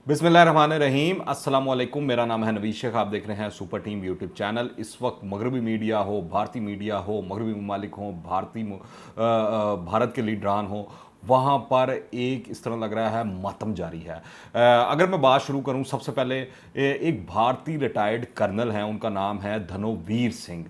बिस्मिल्लाहिर्रहमानिर्रहीम अस्सलाम वालेकुम। मेरा नाम है नवीद शेख। आप देख रहे हैं सुपर टीम यूट्यूब चैनल। इस वक्त मगरबी मीडिया हो, भारतीय मीडिया हो, मगरबी ममालिक हो, भारत के लीडरान हो, वहाँ पर एक इस तरह लग रहा है मातम जारी है। अगर मैं बात शुरू करूँ, सबसे पहले एक भारतीय रिटायर्ड कर्नल हैं, उनका नाम है धनोवीर सिंह,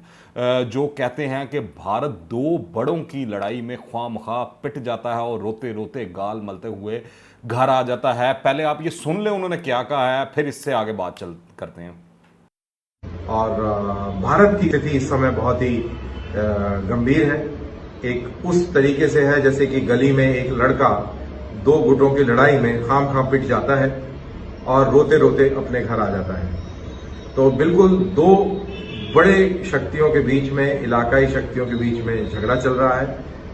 जो कहते हैं कि भारत दो बड़ों की लड़ाई में ख्वामख्वाह पिट जाता है और रोते रोते गाल मलते हुए घर आ जाता है। पहले आप ये सुन लें उन्होंने क्या कहा है, फिर इससे आगे बात चल करते हैं। और भारत की स्थिति इस समय बहुत ही गंभीर है। एक उस तरीके से है जैसे कि गली में एक लड़का दो गुटों की लड़ाई में खाम खाम पिट जाता है और रोते रोते अपने घर आ जाता है। तो बिल्कुल दो बड़े शक्तियों के बीच में, इलाकाई शक्तियों के बीच में झगड़ा चल रहा है।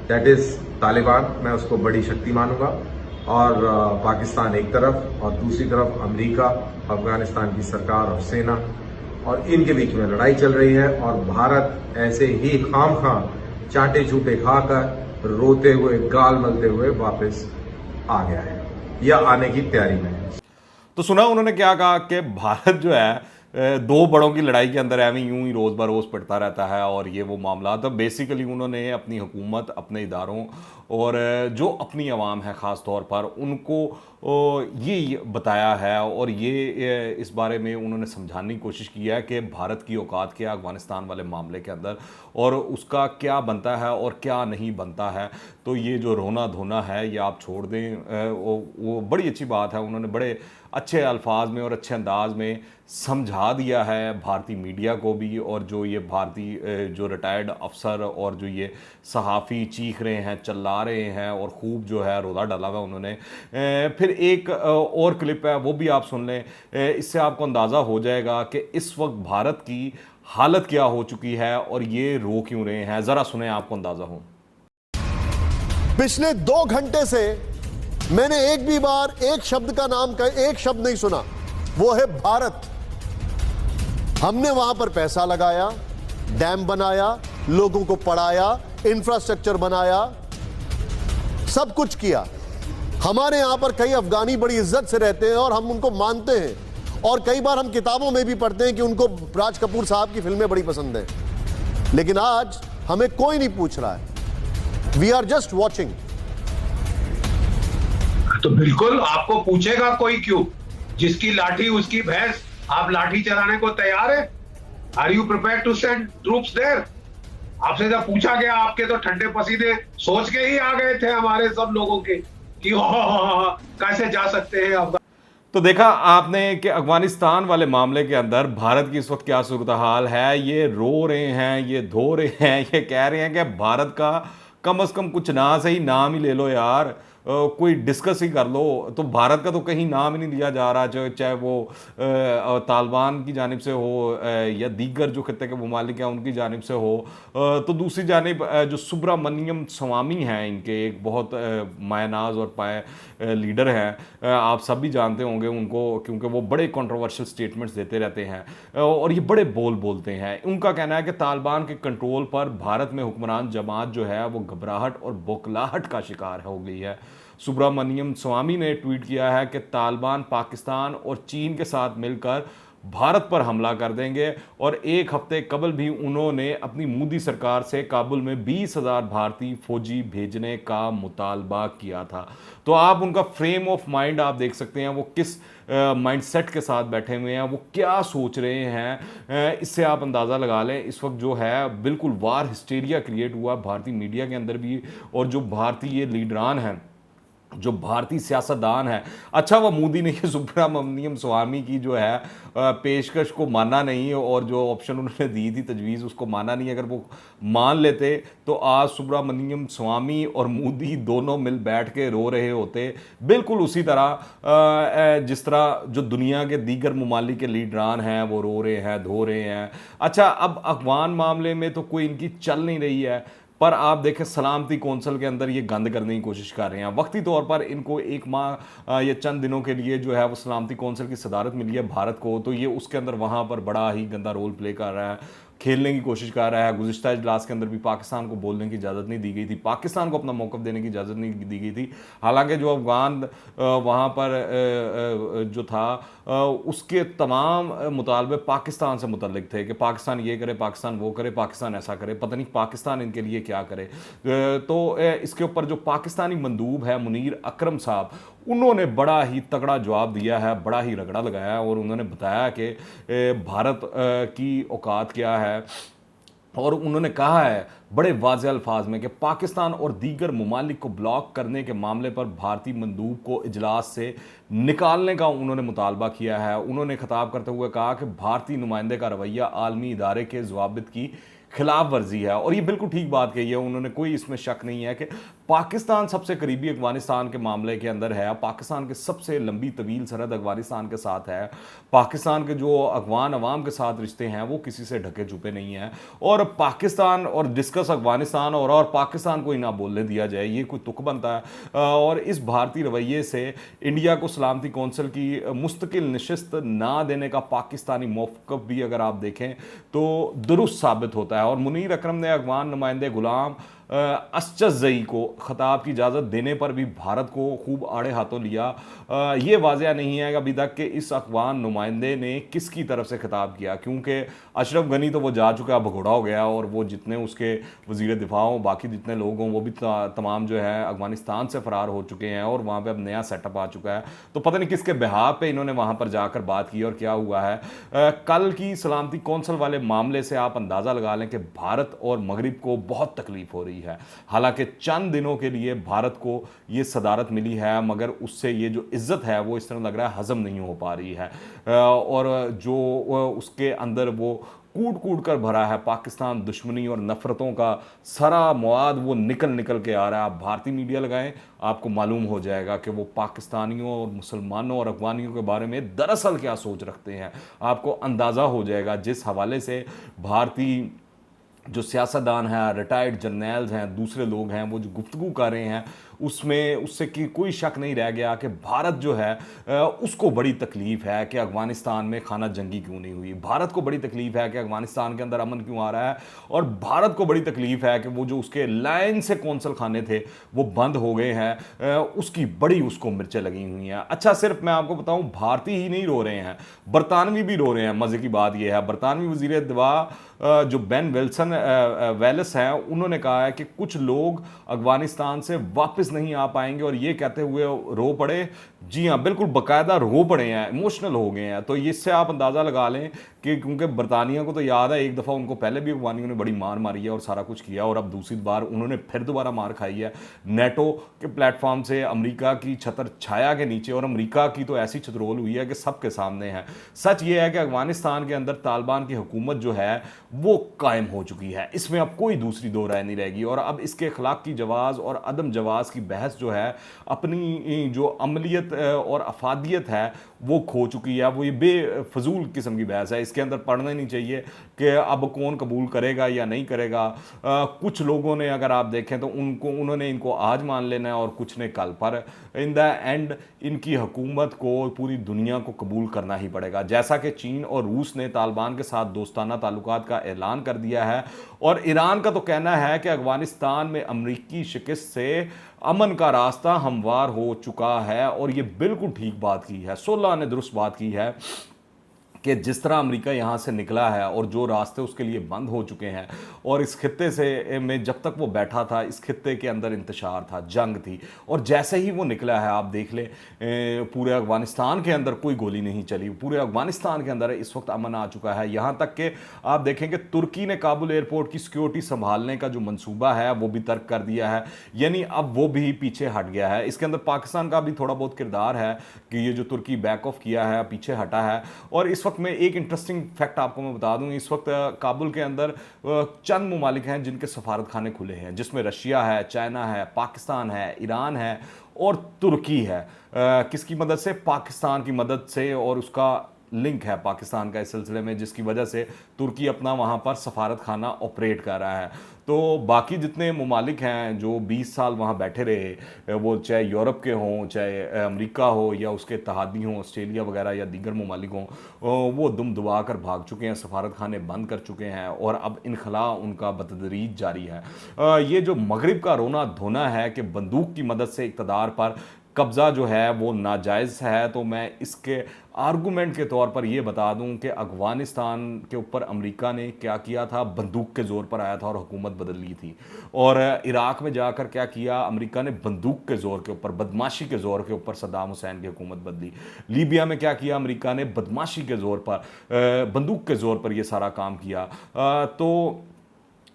दैट इज तालिबान, मैं उसको बड़ी शक्ति मानूंगा, और पाकिस्तान एक तरफ और दूसरी तरफ अमेरिका, अफगानिस्तान की सरकार और सेना, और इनके बीच में लड़ाई चल रही है। और भारत ऐसे ही खाम खाम चाटे चूटे खाकर रोते हुए गाल मलते हुए वापस आ गया है या आने की तैयारी में है। तो सुना उन्होंने क्या कहा कि भारत जो है दो बड़ों की लड़ाई के अंदर एवं यूं ही रोज़ बरोज़ पड़ता रहता है, और ये वो मामला। तो बेसिकली उन्होंने अपनी हुकूमत, अपने इदारों और जो अपनी आवाम है ख़ास तौर पर, उनको ये बताया है और ये इस बारे में उन्होंने समझाने की कोशिश की है कि भारत की औकात क्या अफ़गानिस्तान वाले मामले के अंदर, और उसका क्या बनता है और क्या नहीं बनता है। तो ये जो रोना धोना है ये आप छोड़ दें। वो बड़ी अच्छी बात है। उन्होंने बड़े अच्छे अल्फाज में और अच्छे अंदाज में समझा दिया है भारतीय मीडिया को भी, और जो ये भारतीय जो रिटायर्ड अफसर और जो ये सहाफ़ी चीख रहे हैं, चिल्ला रहे हैं, और ख़ूब जो है रोदा डाला हुआ उन्होंने। फिर एक और क्लिप है, वो भी आप सुन लें। इससे आपको अंदाज़ा हो जाएगा कि इस वक्त भारत की हालत क्या हो चुकी है और ये रो क्यों रहे हैं। ज़रा सुने, आपको अंदाज़ा हो। पिछले 2 घंटे से मैंने एक भी बार एक शब्द का नाम का एक शब्द नहीं सुना, वो है भारत। हमने वहां पर पैसा लगाया, डैम बनाया, लोगों को पढ़ाया, इंफ्रास्ट्रक्चर बनाया, सब कुछ किया। हमारे यहां पर कई अफगानी बड़ी इज्जत से रहते हैं और हम उनको मानते हैं, और कई बार हम किताबों में भी पढ़ते हैं कि उनको राज कपूर साहब की फिल्में बड़ी पसंद हैं। लेकिन आज हमें कोई नहीं पूछ रहा है। We are just watching. तो बिल्कुल आपको पूछेगा कोई क्यों? जिसकी लाठी उसकी भैंस। आप लाठी चलाने को तैयार है? Are you prepare to send troops there? आपसे जब पूछा गया, आपके तो ठंडे पसीने सोच के ही आ गए थे हमारे सब लोगों के कि कैसे जा सकते हैं अफगान। तो देखा आपने कि अफगानिस्तान वाले मामले के अंदर भारत की इस वक्त क्या सूरत हाल है। ये रो रहे हैं, ये धो रहे हैं, ये कह रहे हैं कि भारत का कम से कम कुछ ना सही नाम ही ले लो यार, कोई डिस्कस ही कर लो। तो भारत का तो कहीं नाम ही नहीं लिया जा रहा, चाहे वो तालिबान की जानिब से हो या दीगर जो खत्ते के ममालिक हैं उनकी जानिब से हो। तो दूसरी जानिब जो सुब्रमण्यम स्वामी हैं, इनके एक बहुत मायनाज और पाए लीडर हैं। आप सब भी जानते होंगे उनको, क्योंकि वो बड़े कंट्रोवर्शियल स्टेटमेंट्स देते रहते हैं और ये बड़े बोलते हैं। उनका कहना है कि तालिबान के कंट्रोल पर भारत में हुक्मरान जमात जो है वो घबराहट और बौखलाहट का शिकार हो गई है। सुब्रमण्यम स्वामी ने ट्वीट किया है कि तालिबान पाकिस्तान और चीन के साथ मिलकर भारत पर हमला कर देंगे, और एक हफ्ते कबल भी उन्होंने अपनी मोदी सरकार से काबुल में 20,000 भारतीय फौजी भेजने का मुतालबा किया था। तो आप उनका फ्रेम ऑफ माइंड आप देख सकते हैं, वो किस माइंडसेट के साथ बैठे हुए हैं, वो क्या सोच रहे हैं। इससे आप अंदाज़ा लगा लें। इस वक्त जो है बिल्कुल वार हिस्टेरिया क्रिएट हुआ भारतीय मीडिया के अंदर भी, और जो भारतीय लीडरान हैं, जो भारतीय सियासतदान है। अच्छा, वह मोदी ने सुब्रमण्यम स्वामी की जो है पेशकश को माना नहीं, और जो ऑप्शन उन्होंने दी थी तजवीज़, उसको माना नहीं। अगर वो मान लेते तो आज सुब्रमण्यम स्वामी और मोदी दोनों मिल बैठ के रो रहे होते, बिल्कुल उसी तरह जिस तरह जो दुनिया के दीगर ममालिक के लीडरान हैं वो रो रहे हैं, धो रहे हैं। अच्छा, अब अफगान मामले में तो कोई इनकी चल नहीं रही है, पर आप देखें सलामती कौंसिल के अंदर ये गंद करने की कोशिश कर रहे हैं। वक्ती तौर पर इनको 1 माह या चंद दिनों के लिए जो है वो सलामती कौंसिल की सदारत मिली है भारत को, तो ये उसके अंदर वहाँ पर बड़ा ही गंदा रोल प्ले कर रहा है। खेलने की कोशिश कर रहा है। गुज़िश्ता इजलास के अंदर भी पाकिस्तान को बोलने की इजाज़त नहीं दी गई थी, पाकिस्तान को अपना मौक़िफ़ देने की इजाज़त नहीं दी गई थी। हालांकि जो अफ़गान वहाँ पर जो था उसके तमाम मुतालबे पाकिस्तान से मुतल्लिक थे कि पाकिस्तान ये करे, पाकिस्तान वो करे, पाकिस्तान ऐसा करे, पता नहीं पाकिस्तान इनके लिए क्या करे। तो इसके ऊपर जो पाकिस्तानी मंदूब है मुनीर अकरम साहब, उन्होंने बड़ा ही तगड़ा जवाब दिया है, बड़ा ही रगड़ा लगाया और उन्होंने बताया कि भारत की औकात क्या है। और उन्होंने कहा है बड़े वाज़ेह अल्फाज में कि पाकिस्तान और दीगर ममालिक को ब्लॉक करने के मामले पर भारतीय मंदूब को इजलास से निकालने का उन्होंने मुतालबा किया है। उन्होंने खिताब करते हुए कहा कि भारतीय नुमाइंदे का रवैया आलमी इदारे के ज़वाबित की खिलाफ वर्जी है। और ये बिल्कुल ठीक बात कही है उन्होंने, कोई इसमें शक नहीं है कि पाकिस्तान सबसे करीबी अफगानिस्तान के मामले के अंदर है, पाकिस्तान के सबसे लंबी तवील सरहद अफगानिस्तान के साथ है, पाकिस्तान के जो अफगान अवाम के साथ रिश्ते हैं वो किसी से ढके छुपे नहीं हैं। और पाकिस्तान और डिस्कस अफगानिस्तान और पाकिस्तान को ही ना बोलने दिया जाए, ये कोई तुक बनता है। और इस भारतीय रवैये से इंडिया को सलामती कौंसिल की मुस्तकिल नशिस्त ना देने का पाकिस्तानी मौक़िफ़ भी अगर आप देखें तो दुरुस्त साबित होता है। और मुनीर अकरम ने अफगान नुमाइंदे गुलाम असचज़ई को खिताब की इजाज़त देने पर भी भारत को खूब आड़े हाथों लिया। ये वाज़ेह नहीं है कि अभी तक कि इस अफगान नुमाइंदे ने किसकी तरफ से खिताब किया, क्योंकि अशरफ गनी तो वो जा चुका, भगोड़ा हो गया, और वो जितने उसके वज़ीर दिफा हों, बाकी जितने लोग हों, वो भी तमाम जो है अफगानिस्तान से फ़रार हो चुके हैं और वहाँ पर अब नया सेटअप आ चुका है। तो पता नहीं किसके बिहाफ पे इन्होंने वहाँ पर जाकर बात की और क्या हुआ है। कल की सलामती कौंसिल वाले मामले से आप अंदाज़ा लगा लें कि भारत और मगरिब को बहुत तकलीफ हो रही है। हालांकि चंद दिनों के लिए भारत को ये सदारत मिली है, मगर उससे ये जो इज्जत है वो इस तरह लग रहा है हजम नहीं हो पा रही है। और जो उसके अंदर वो कूट कूट कर भरा है पाकिस्तान दुश्मनी और नफरतों का सारा मवाद, वो निकल निकल के आ रहा है। आप भारतीय मीडिया लगाएं, आपको मालूम हो जाएगा कि वो पाकिस्तानियों और मुसलमानों और अफगानियों के बारे में दरअसल क्या सोच रखते हैं। आपको अंदाज़ा हो जाएगा जिस हवाले से भारतीय जो सियासतदान हैं, रिटायर्ड जर्नल्स हैं, दूसरे लोग हैं, वो जो गुफ्तगू कर रहे हैं उसमें उससे कि कोई शक नहीं रह गया कि भारत जो है उसको बड़ी तकलीफ़ है कि अफ़गानिस्तान में खाना जंगी क्यों नहीं हुई। भारत को बड़ी तकलीफ़ है कि अफ़गानिस्तान के अंदर अमन क्यों आ रहा है। और भारत को बड़ी तकलीफ़ है कि वो जो उसके लाइन से कौंसल खाने थे वो बंद हो गए हैं, उसकी बड़ी उसको मिर्चें लगी हुई हैं। अच्छा, सिर्फ मैं आपको बताऊँ, भारतीय ही नहीं रो रहे हैं, बरतानवी भी रो रहे हैं। मज़े की बात यह है, बरतानवी वज़ीर दिफा जो बेन वेल्स हैं, उन्होंने कहा है कि कुछ लोग अफ़गानिस्तान से वापस नहीं आ पाएंगे, और ये कहते हुए रो पड़े। जी हाँ, बिल्कुल बाकायदा रो पड़े हैं, इमोशनल हो गए हैं। तो इससे आप अंदाज़ा लगा लें कि क्योंकि बरतानिया को तो याद है एक दफ़ा उनको पहले भी अफगानियों ने बड़ी मार मारी है और सारा कुछ किया, और अब दूसरी बार उन्होंने फिर दोबारा मार खाई है नेटो के प्लेटफॉर्म से, अमेरिका की छतर छाया के नीचे। और अमेरिका की तो ऐसी छतरोल हुई है कि सबके सामने है। सच ये है कि अफगानिस्तान के अंदर तालिबान की हुकूमत जो है वो कायम हो चुकी है, इसमें अब कोई दूसरी दो राय नहीं रहेगी। और अब इसके अखलाक की जवाज़ और अदम जवाज़ की बहस जो है, अपनी जो अमलियत और अफादियत है वो खो चुकी है। वो ये बेफजूल किस्म की बहस है, इसके अंदर पढ़ना ही नहीं चाहिए कि अब कौन कबूल करेगा या नहीं करेगा। कुछ लोगों ने अगर आप देखें तो उन्होंने इनको आज मान लेना है और कुछ ने कल, पर इन द एंड इनकी हुकूमत को पूरी दुनिया को कबूल करना ही पड़ेगा। जैसा कि चीन और रूस ने तालिबान के साथ दोस्ताना ताल्लुकात का ऐलान कर दिया है, और ईरान का तो कहना है कि अफगानिस्तान में अमरीकी शिकस्त से अमन का रास्ता हमवार हो चुका है। और ये बिल्कुल ठीक बात की है, सोल्ला ने दुरुस्त बात की है कि जिस तरह अमेरिका यहाँ से निकला है और जो रास्ते उसके लिए बंद हो चुके हैं, और इस खित्ते से में जब तक वो बैठा था इस खित्ते के अंदर इंतशार था, जंग थी, और जैसे ही वो निकला है आप देख लें पूरे अफगानिस्तान के अंदर कोई गोली नहीं चली, पूरे अफगानिस्तान के अंदर इस वक्त अमन आ चुका है। यहाँ तक कि आप देखें कि तुर्की ने काबुल एयरपोर्ट की सिक्योरिटी संभालने का जो मंसूबा है वो भी तर्क कर दिया है, यानी अब वो भी पीछे हट गया है। इसके अंदर पाकिस्तान का भी थोड़ा बहुत किरदार है कि ये जो तुर्की बैक ऑफ किया है, पीछे हटा है। और इस वक्त में एक इंटरेस्टिंग फैक्ट आपको मैं बता दूं, इस वक्त काबुल के अंदर चंद ममालिक हैं जिनके सफारत खाने खुले हैं, जिसमें रशिया है, चाइना है, पाकिस्तान है, ईरान है और तुर्की है। किसकी मदद से? पाकिस्तान की मदद से और उसका लिंक है पाकिस्तान का इस सिलसिले में, जिसकी वजह से तुर्की अपना वहाँ पर सफारत खाना ऑपरेट कर रहा है। तो बाकी जितने ममालिक हैं जो 20 साल वहाँ बैठे रहे, वो चाहे यूरोप के हों, चाहे अमेरिका हो या उसके इत्तेहादी हों, ऑस्ट्रेलिया वगैरह या दीगर ममालिक हों, वो दुम दबा कर भाग चुके हैं, सफारत खाने बंद कर चुके हैं और अब इनखला उनका बतदरीज जारी है। ये जो मगरिब का रोना धोना है कि बंदूक की मदद से इक़्तिदार पर कब्ज़ा जो है वो नाजायज़ है, तो मैं इसके आर्गूमेंट के तौर पर ये बता दूं कि अफ़गानिस्तान के ऊपर अमेरिका ने क्या किया था, बंदूक के ज़ोर पर आया था और हुकूमत बदल ली थी। और इराक़ में जाकर क्या किया अमेरिका ने, बंदूक के ज़ोर के ऊपर, बदमाशी के ज़ोर के ऊपर सद्दाम हुसैन की हुकूमत बदली। लीबिया में क्या किया अमेरिका ने, बदमाशी के ज़ोर पर, बंदूक के ज़ोर पर यह सारा काम किया। तो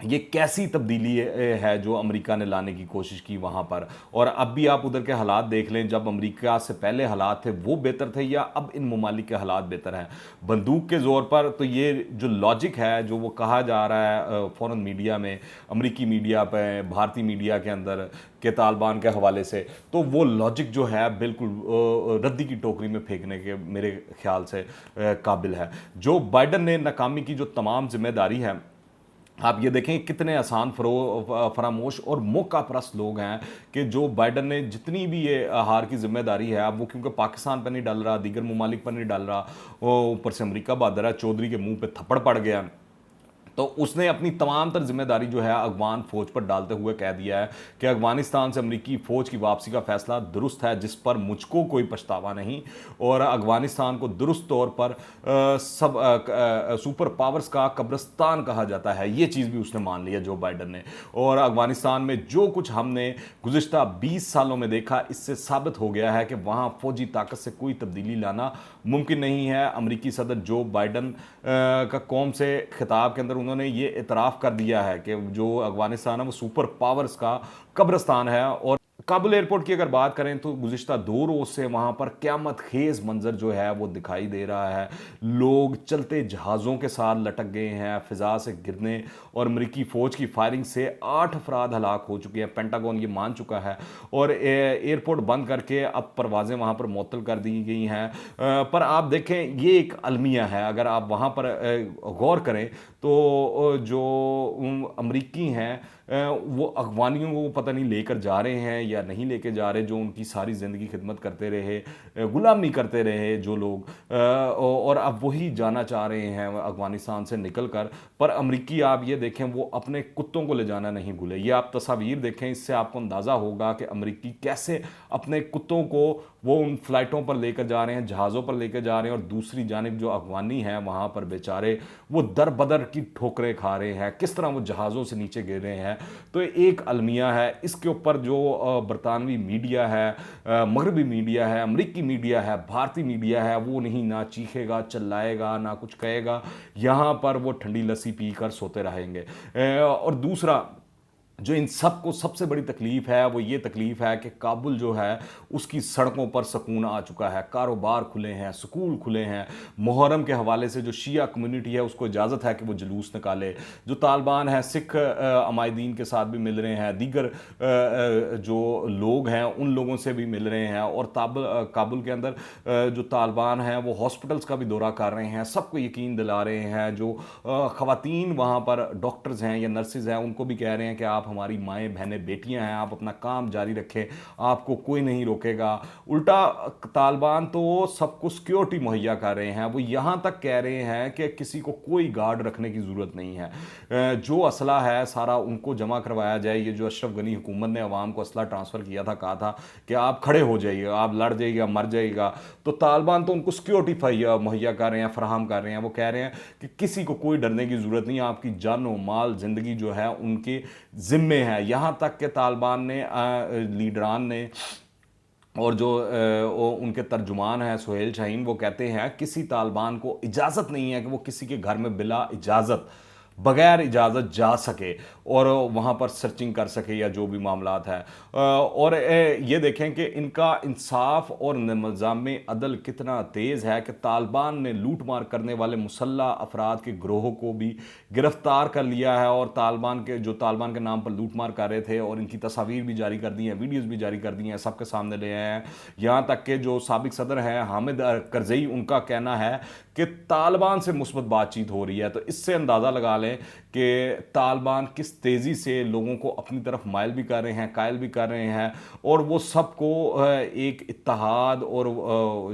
ये कैसी तब्दीली है जो अमेरिका ने लाने की कोशिश की वहाँ पर। और अब भी आप उधर के हालात देख लें, जब अमेरिका से पहले हालात थे वो बेहतर थे या अब इन ममालिक के हालात बेहतर हैं बंदूक के ज़ोर पर। तो ये जो लॉजिक है जो वो कहा जा रहा है फ़ॉरेन मीडिया में, अमेरिकी मीडिया पे, भारतीय मीडिया के अंदर के तालिबान के हवाले से, तो वो लॉजिक जो है बिल्कुल रद्दी की टोकरी में फेंकने के मेरे ख्याल से काबिल है। जो बाइडन ने नाकामी की जो तमाम जिम्मेदारी है, आप ये देखें कितने आसान फरामोश और मौका परस्त लोग हैं कि जो बाइडन ने जितनी भी ये हार की जिम्मेदारी है, अब वो क्योंकि पाकिस्तान पर नहीं डाल रहा, दीगर ममालिक पर नहीं डाल रहा, वो ऊपर से अमेरिका बहादुर है, चौधरी के मुंह पे थप्पड़ पड़ गया, तो उसने अपनी तमाम तर जिम्मेदारी जो है अफगान फ़ौज पर डालते हुए कह दिया है कि अफगानिस्तान से अमेरिकी फ़ौज की वापसी का फ़ैसला दुरुस्त है, जिस पर मुझको कोई पछतावा नहीं। और अफगानिस्तान को दुरुस्त तौर पर सुपर पावर्स का कब्रिस्तान कहा जाता है, ये चीज़ भी उसने मान लिया जो बाइडन ने। और अफगानिस्तान में जो कुछ हमने गुज़िश्ता 20 सालों में देखा, इससे साबित हो गया है कि वहाँ फ़ौजी ताकत से कोई तब्दीली लाना मुमकिन नहीं है। अमेरिकी सदर जो बाइडन का कौम से खिताब के अंदर उन्होंने ये इतराफ़ कर दिया है कि जो अफगानिस्तान है वो सुपर पावर्स का कब्रिस्तान है। और काबुल एयरपोर्ट की अगर बात करें तो गुज़िश्ता 2 रोज़ से वहाँ पर क़यामत खेज़ मंजर जो है वो दिखाई दे रहा है। लोग चलते जहाज़ों के साथ लटक गए हैं फ़िज़ा से गिरने, और अमेरिकी फ़ौज की फायरिंग से 8 अफराद हलाक हो चुके हैं, पेंटागन ये मान चुका है। और एयरपोर्ट बंद करके अब परवाज़ें वहाँ पर मुअत्तल कर दी गई हैं। पर आप देखें ये एक अलमिया है, अगर आप वहाँ पर गौर करें तो जो अमरीकी हैं वो अफगानियों को पता नहीं लेकर जा रहे हैं या नहीं लेके जा रहे, जो उनकी सारी ज़िंदगी खिदमत करते रहे, गुलामी करते रहे जो लोग, और अब वही जाना चाह रहे हैं अफगानिस्तान से निकल कर। पर अमरीकी आप ये देखें वो अपने कुत्तों को ले जाना नहीं भूले। ये आप तस्वीर देखें, इससे आपको अंदाज़ा होगा कि अमरीकी कैसे अपने कुत्तों को वो उन फ्लाइटों पर लेकर जा रहे हैं, जहाज़ों पर लेकर जा रहे हैं, और दूसरी जानिब जो अफगानी हैं वहाँ पर बेचारे वो दर बदर की ठोकरें खा रहे हैं, किस तरह वो जहाज़ों से नीचे गिर रहे हैं। तो एक अलमिया है, इसके ऊपर जो बरतानवी मीडिया है, मगरबी मीडिया है, अमरीकी मीडिया है, भारतीय मीडिया है, वो नहीं ना चीखेगा, चिल्लाएगा, ना कुछ कहेगा, यहाँ पर वो ठंडी लस्सी पी कर सोते रहेंगे। और दूसरा जो इन सब को सबसे बड़ी तकलीफ़ है वो ये तकलीफ़ है कि काबुल जो है उसकी सड़कों पर सुकून आ चुका है, कारोबार खुले हैं, स्कूल खुले हैं। मुहर्रम के हवाले से जो शिया कम्युनिटी है उसको इजाज़त है कि वो जुलूस निकाले। जो तालिबान है सिख अमायदीन के साथ भी मिल रहे हैं, दीगर जो लोग हैं उन लोगों से भी मिल रहे हैं। और काबुल के अंदर जो तालिबान हैं वो हॉस्पिटल्स का भी दौरा कर रहे हैं, सबको यकीन दिला रहे हैं। जो ख़वातीन वहाँ पर डॉक्टर्स हैं या नर्सेज हैं उनको भी कह रहे हैं कि आप हमारी माएँ बहनें बेटियां हैं, आप अपना काम जारी रखें, आपको कोई नहीं रोकेगा। उल्टा तालिबान तो सबको सिक्योरिटी मुहैया कर रहे हैं, वो यहाँ तक कह रहे हैं कि किसी को कोई गार्ड रखने की ज़रूरत नहीं है, जो असला है सारा उनको जमा करवाया जाए। ये जो अशरफ गनी हुकूमत ने अवाम को असला ट्रांसफ़र किया था, कहा था कि आप खड़े हो जाइएगा, आप लड़ जाइएगा, मर जाइएगा, तो तालिबान तो उनको सिक्योरिटी मुहैया कर रहे हैं, फराहम कर रहे हैं। वो कह रहे हैं कि किसी को कोई डरने की ज़रूरत नहीं, आपकी जान व माल ज़िंदगी जो है उनके ज़िम्मे है। यहाँ तक कि तालिबान ने लीडरान ने और जो उनके तर्जुमान हैं सुहेल शाहीन, वो कहते हैं किसी तालिबान को इजाज़त नहीं है कि वो किसी के घर में बिला इजाज़त बगैर इजाज़त जा सके और वहाँ पर सर्चिंग कर सके या जो भी मामलात है। और ये देखें कि इनका इंसाफ और निज़ाम अदल कितना तेज़ है कि तालिबान ने लूट मार करने वाले मुसल्लह अफराद के ग्रोह को भी गिरफ्तार कर लिया है और तालिबान के नाम पर लूट मार कर रहे थे और इनकी तस्वीर भी जारी कर दी हैं, वीडियोज़ भी जारी कर दी हैं, सबके सामने ले आए हैं। यहाँ तक कि जो साबिक सदर हैं हामिद करज़ई, उनका कहना है कि तालिबान से मुस्बत बातचीत हो रही है। तो इससे अंदाज़ा लगा लें कि तालिबान किस तेज़ी से लोगों को अपनी तरफ माइल भी कर रहे हैं, कायल भी कर रहे हैं और वो सबको एक इत्तेहाद और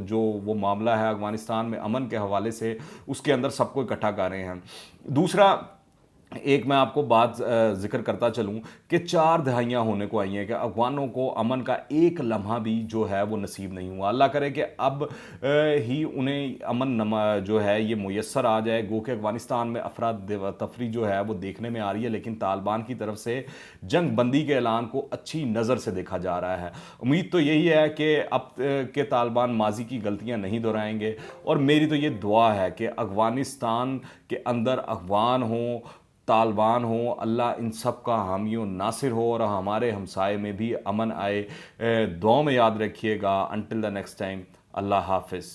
जो वो मामला है अफगानिस्तान में अमन के हवाले से, उसके अंदर सबको इकट्ठा कर रहे हैं। दूसरा, एक मैं आपको बात जिक्र करता चलूं कि 4 दहाइयाँ होने को आई हैं कि अफगानों को अमन का एक लम्हा भी जो है वो नसीब नहीं हुआ। अल्लाह करे कि अब ही उन्हें अमन जो है ये मुयस्सर आ जाए। गो कि अफगानिस्तान में अफराद तफरी जो है वो देखने में आ रही है, लेकिन तालिबान की तरफ से जंग बंदी के ऐलान को अच्छी नज़र से देखा जा रहा है। उम्मीद तो यही है कि अब के तालिबान माजी की गलतियाँ नहीं दोहराएंगे और मेरी तो ये दुआ है कि अफगानिस्तान के अंदर अफगान हों, तालिबान हो, अल्लाह इन सब का हामी और नासिर हो और हमारे हमसाए में भी अमन आए। दुआ में याद रखिएगा। अंटिल द नेक्स्ट टाइम, अल्लाह हाफिज़।